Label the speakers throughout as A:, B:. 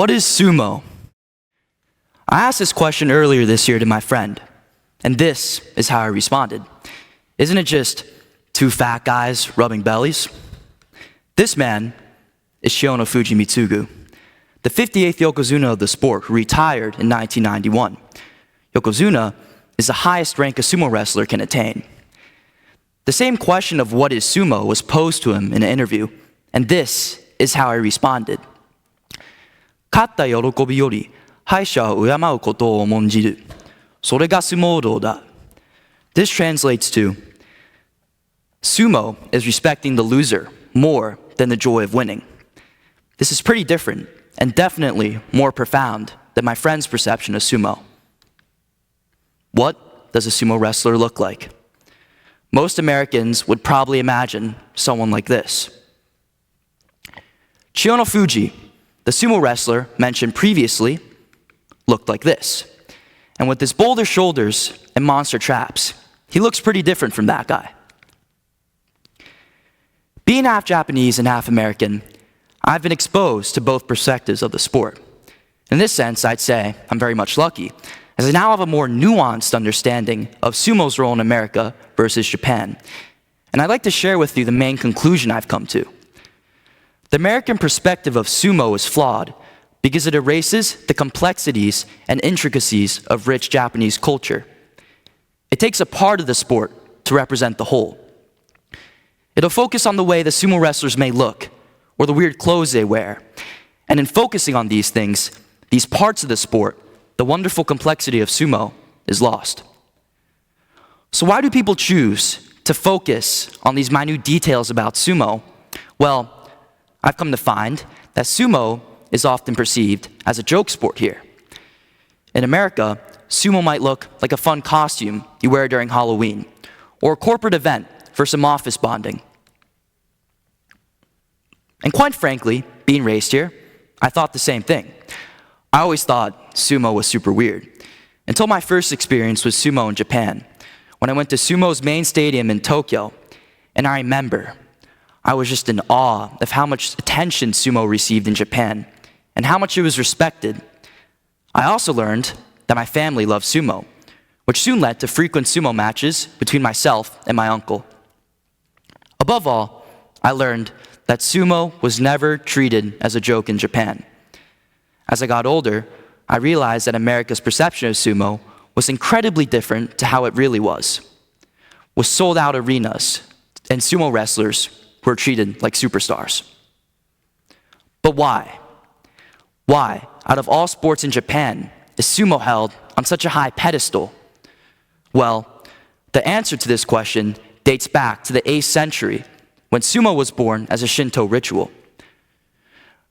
A: What is sumo? I asked this question earlier this year to my friend, and this is how he responded. Isn't it just two fat guys rubbing bellies? This man is Shionofuji Mitsugu, the 58th yokozuna of the sport who retired in 1991. Yokozuna is the highest rank a sumo wrestler can attain. The same question of what is sumo was posed to him in an interview, and this is how he responded. 勝った喜びより敗者を敬うことを重んじる。それが相撲道だ。This translates to, sumo is respecting the loser more than the joy of winning. This is pretty different and definitely more profound than my friend's perception of sumo. What does a sumo wrestler look like? Most Americans would probably imagine someone like this. Shionofuji, the sumo wrestler mentioned previously, looked like this. And with his boulder shoulders and monster traps, he looks pretty different from that guy. Being half Japanese and half American, I've been exposed to both perspectives of the sport. In this sense, I'd say I'm very much lucky, as I now have a more nuanced understanding of sumo's role in America versus Japan. And I'd like to share with you the main conclusion I've come to. The American perspective of sumo is flawed because it erases the complexities and intricacies of rich Japanese culture. It takes a part of the sport to represent the whole. It'll focus on the way the sumo wrestlers may look, or the weird clothes they wear. And in focusing on these things, these parts of the sport, the wonderful complexity of sumo is lost. So why do people choose to focus on these minute details about sumo? Well, I've come to find that sumo is often perceived as a joke sport here. In America, sumo might look like a fun costume you wear during Halloween, or a corporate event for some office bonding. And quite frankly, being raised here, I thought the same thing. I always thought sumo was super weird, until my first experience with sumo in Japan, when I went to sumo's main stadium in Tokyo, and I remember I was just in awe of how much attention sumo received in Japan, and how much it was respected. I also learned that my family loved sumo, which soon led to frequent sumo matches between myself and my uncle. Above all, I learned that sumo was never treated as a joke in Japan. As I got older, I realized that America's perception of sumo was incredibly different to how it really was. With sold-out arenas and sumo wrestlers who were treated like superstars. But why? Why, out of all sports in Japan, is sumo held on such a high pedestal? Well, the answer to this question dates back to the 8th century, when sumo was born as a Shinto ritual.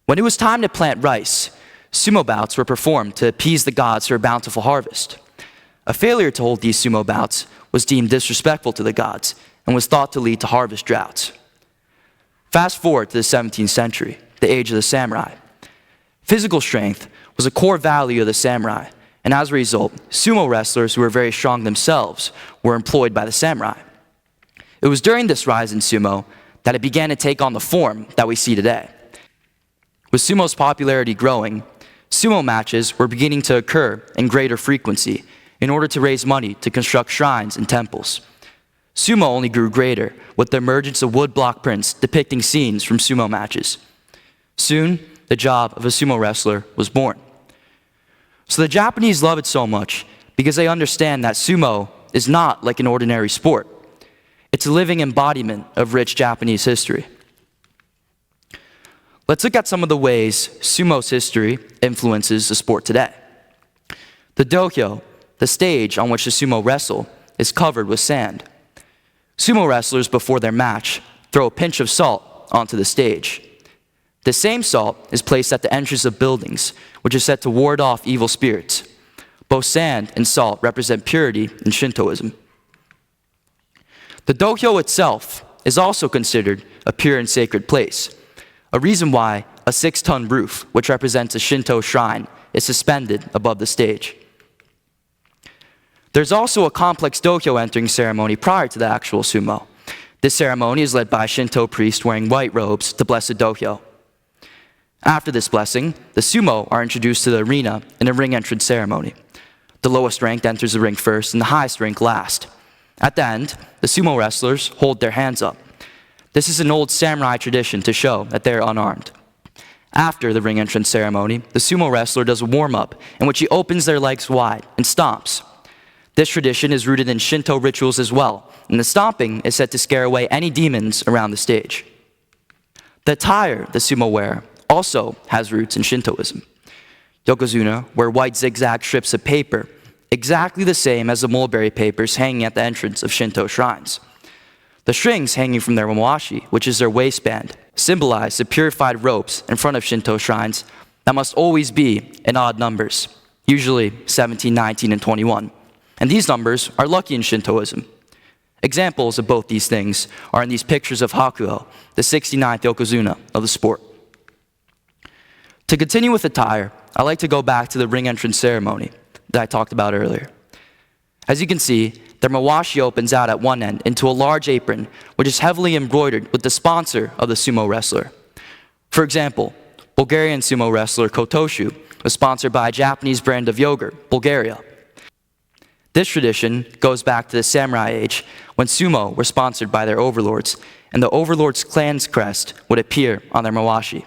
A: When it was time to plant rice, sumo bouts were performed to appease the gods for a bountiful harvest. A failure to hold these sumo bouts was deemed disrespectful to the gods and was thought to lead to harvest droughts. Fast forward to the 17th century, the age of the samurai. Physical strength was a core value of the samurai, and as a result, sumo wrestlers who were very strong themselves were employed by the samurai. It was during this rise in sumo that it began to take on the form that we see today. With sumo's popularity growing, sumo matches were beginning to occur in greater frequency in order to raise money to construct shrines and temples. Sumo only grew greater with the emergence of woodblock prints depicting scenes from sumo matches. Soon, the job of a sumo wrestler was born. So the Japanese love it so much because they understand that sumo is not like an ordinary sport. It's a living embodiment of rich Japanese history. Let's look at some of the ways sumo's history influences the sport today. The dohyo, the stage on which the sumo wrestle, is covered with sand. Sumo wrestlers, before their match, throw a pinch of salt onto the stage. The same salt is placed at the entrance of buildings, which is said to ward off evil spirits. Both sand and salt represent purity in Shintoism. The dohyo itself is also considered a pure and sacred place, a reason why a 6-ton roof, which represents a Shinto shrine, is suspended above the stage. There's also a complex dohyo entering ceremony prior to the actual sumo. This ceremony is led by a Shinto priest wearing white robes to bless the dohyo. After this blessing, the sumo are introduced to the arena in a ring entrance ceremony. The lowest ranked enters the ring first and the highest rank last. At the end, the sumo wrestlers hold their hands up. This is an old samurai tradition to show that they are unarmed. After the ring entrance ceremony, the sumo wrestler does a warm-up in which he opens their legs wide and stomps. This tradition is rooted in Shinto rituals as well, and the stomping is said to scare away any demons around the stage. The attire the sumo wear also has roots in Shintoism. Yokozuna wear white zigzag strips of paper, exactly the same as the mulberry papers hanging at the entrance of Shinto shrines. The strings hanging from their mawashi, which is their waistband, symbolize the purified ropes in front of Shinto shrines that must always be in odd numbers, usually 17, 19, and 21. And these numbers are lucky in Shintoism. Examples of both these things are in these pictures of Hakuo, the 69th yokozuna of the sport. To continue with attire, I like to go back to the ring entrance ceremony that I talked about earlier. As you can see, their mawashi opens out at one end into a large apron, which is heavily embroidered with the sponsor of the sumo wrestler. For example, Bulgarian sumo wrestler Kotoshu was sponsored by a Japanese brand of yogurt, Bulgaria. This tradition goes back to the samurai age, when sumo were sponsored by their overlords, and the overlord's clan's crest would appear on their mawashi.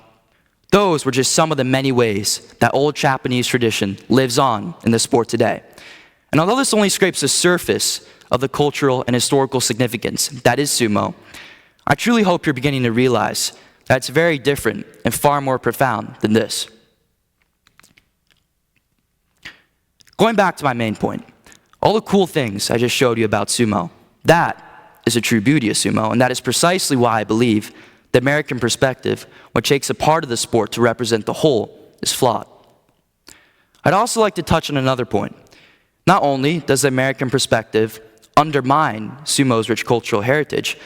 A: Those were just some of the many ways that old Japanese tradition lives on in the sport today. And although this only scrapes the surface of the cultural and historical significance that is sumo, I truly hope you're beginning to realize that it's very different and far more profound than this. Going back to my main point, all the cool things I just showed you about sumo, that is the true beauty of sumo, and that is precisely why I believe the American perspective, which takes a part of the sport to represent the whole, is flawed. I'd also like to touch on another point. Not only does the American perspective undermine sumo's rich cultural heritage,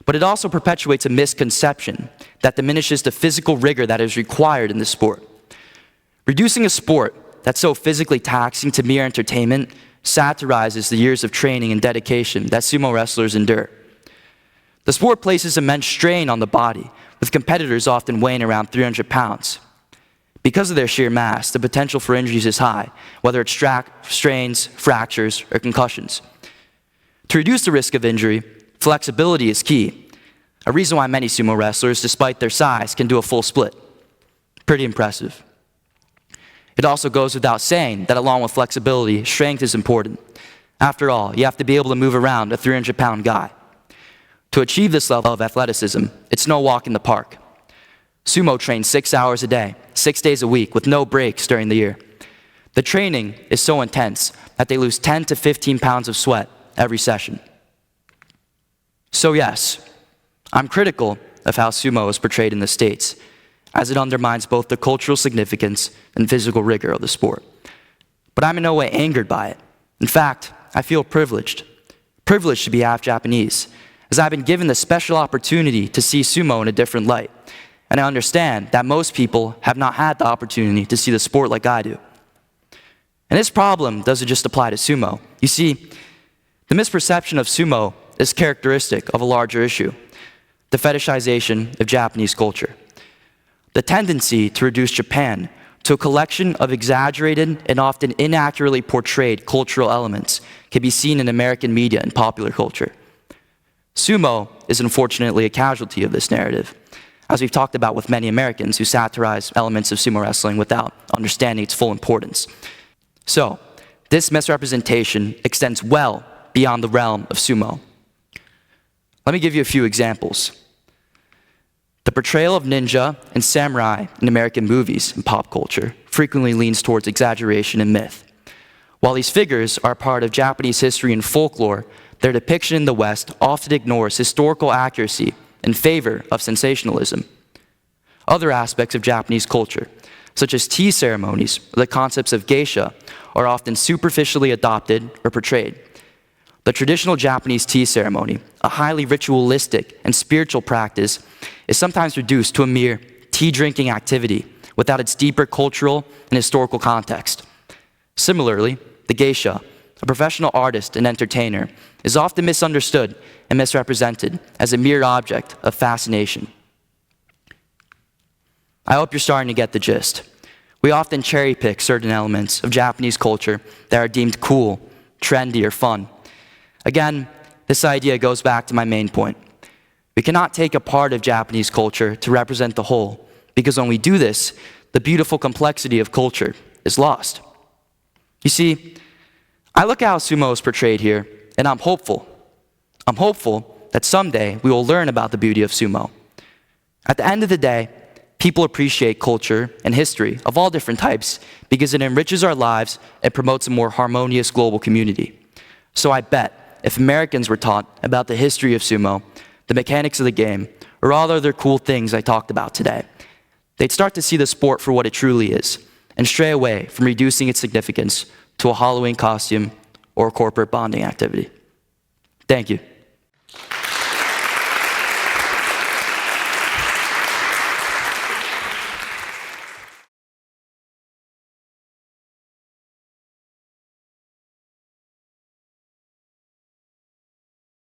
A: but it also perpetuates a misconception that diminishes the physical rigor that is required in the sport. Reducing a sport that's so physically taxing to mere entertainment satirizes the years of training and dedication that sumo wrestlers endure. The sport places immense strain on the body, with competitors often weighing around 300 pounds. Because of their sheer mass, the potential for injuries is high, whether it's strains, fractures, or concussions. To reduce the risk of injury, flexibility is key, a reason why many sumo wrestlers, despite their size, can do a full split. Pretty impressive. It also goes without saying that along with flexibility, strength is important. After all, you have to be able to move around a 300-pound guy. To achieve this level of athleticism, it's no walk in the park. Sumo trains 6 hours a day, 6 days a week, with no breaks during the year. The training is so intense that they lose 10 to 15 pounds of sweat every session. So yes, I'm critical of how sumo is portrayed in the States, as it undermines both the cultural significance and physical rigor of the sport. But I'm in no way angered by it. In fact, I feel privileged to be half Japanese, as I've been given the special opportunity to see sumo in a different light. And I understand that most people have not had the opportunity to see the sport like I do. And this problem doesn't just apply to sumo. You see, the misperception of sumo is characteristic of a larger issue, the fetishization of Japanese culture. The tendency to reduce Japan to a collection of exaggerated and often inaccurately portrayed cultural elements can be seen in American media and popular culture. Sumo is unfortunately a casualty of this narrative, as we've talked about with many Americans who satirize elements of sumo wrestling without understanding its full importance. So, this misrepresentation extends well beyond the realm of sumo. Let me give you a few examples. The portrayal of ninja and samurai in American movies and pop culture frequently leans towards exaggeration and myth. While these figures are part of Japanese history and folklore, their depiction in the West often ignores historical accuracy in favor of sensationalism. Other aspects of Japanese culture, such as tea ceremonies or the concepts of geisha, are often superficially adopted or portrayed. The traditional Japanese tea ceremony, a highly ritualistic and spiritual practice, is sometimes reduced to a mere tea-drinking activity without its deeper cultural and historical context. Similarly, the geisha, a professional artist and entertainer, is often misunderstood and misrepresented as a mere object of fascination. I hope you're starting to get the gist. We often cherry pick certain elements of Japanese culture that are deemed cool, trendy, or fun. Again, this idea goes back to my main point. We cannot take a part of Japanese culture to represent the whole, because when we do this, the beautiful complexity of culture is lost. You see, I look at how sumo is portrayed here, and I'm hopeful. I'm hopeful that someday we will learn about the beauty of sumo. At the end of the day, people appreciate culture and history of all different types because it enriches our lives and promotes a more harmonious global community. So I bet if Americans were taught about the history of sumo, the mechanics of the game, or all other cool things I talked about today, they'd start to see the sport for what it truly is and stray away from reducing its significance to a Halloween costume or a corporate bonding activity. Thank you.